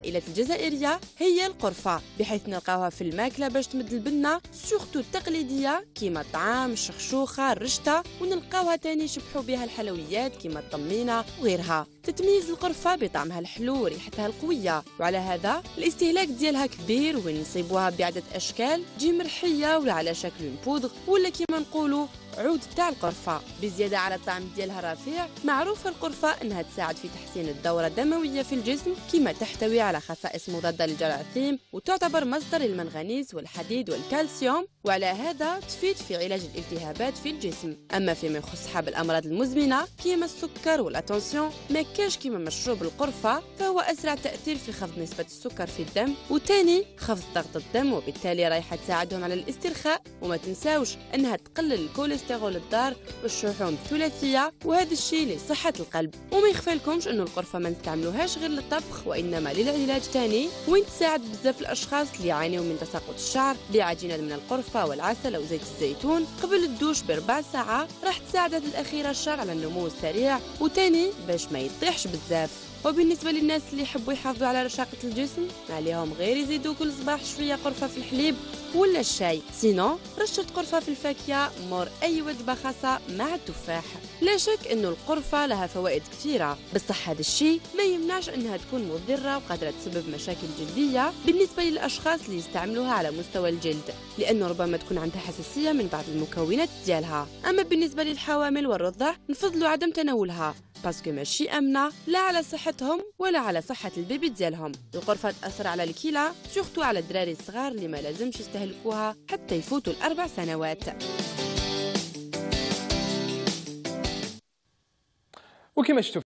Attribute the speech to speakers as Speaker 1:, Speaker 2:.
Speaker 1: العائلات الجزائرية هي القرفة، بحيث نلقاوها في الماكلة باش تمد البنة سورتو التقليدية كيما الطعام، الشخشوخة، الرشتة، ونلقاوها تاني يشبحوا بها الحلويات كيما الطمينة وغيرها. تتميز القرفة بطعمها الحلو وريحتها القوية، وعلى هذا الاستهلاك ديالها كبير، وين نصيبوها بعدة أشكال، تجي مرحية ولا على شكل بودغ ولا كيما نقولوا عود تاع القرفة. بزيادة على الطعم ديالها رفيع، معروفة القرفة أنها تساعد في تحسين الدورة الدموية في الجسم، كما تحتوي على خصائص مضادة للجراثيم، وتعتبر مصدر للمنغنيز والحديد والكالسيوم، وعلى هذا تفيد في علاج الالتهابات في الجسم. أما فيما يخص أصحاب الأمراض المزمنة كما السكر والأتنسيون، ما كاش كما مشروب القرفة، فهو أسرع تأثير في خفض نسبة السكر في الدم، وتاني خفض ضغط الدم، وبالتالي رايحة تساعدهم على الاسترخاء. وما تنساوش أنها تقلل الكوليسترول الضار والشحوم الثلاثية، وهذا الشيء لصحة القلب. وما يخفالكمش أنه القرفة ما نستعملوهاش غير للطبخ، وإنما للعلاج تاني، وين تساعد بزاف الأشخاص اللي يعانيوا من تساقط الشعر بعجينة من القرفة والعسل أو زيت الزيتون قبل الدوش ب4 ساعات. راح تساعد هذه الأخيرة الشعر على النمو السريع، وتاني باش ما يطيحش بزاف. وبالنسبة للناس اللي يحبوا يحافظوا على رشاقة الجسم، عليهم غير يزيدوا كل صباح شوية قرفة في الحليب ولا الشاي، سينو رشة قرفة في الفاكهة مور أي وجبة خاصة مع التفاح. لا شك أنه القرفة لها فوائد كثيرة، بصح هذا الشيء ما يمنعش أنها تكون مضرة وقادرة تسبب مشاكل جلدية بالنسبة للأشخاص اللي يستعملوها على مستوى الجلد، لأنه ربما تكون عندها حساسية من بعض المكونات ديالها. أما بالنسبة للحوامل والرضع نفضلوا عدم تناولها، باسكو ماشي امنه لا على صحتهم ولا على صحه البيبي ديالهم. القرفه تاثر على الكلى، سورتو على الدراري الصغار اللي ما لازمش يستهلكوها حتى يفوتوا ال4 سنوات.
Speaker 2: وكما شفتوا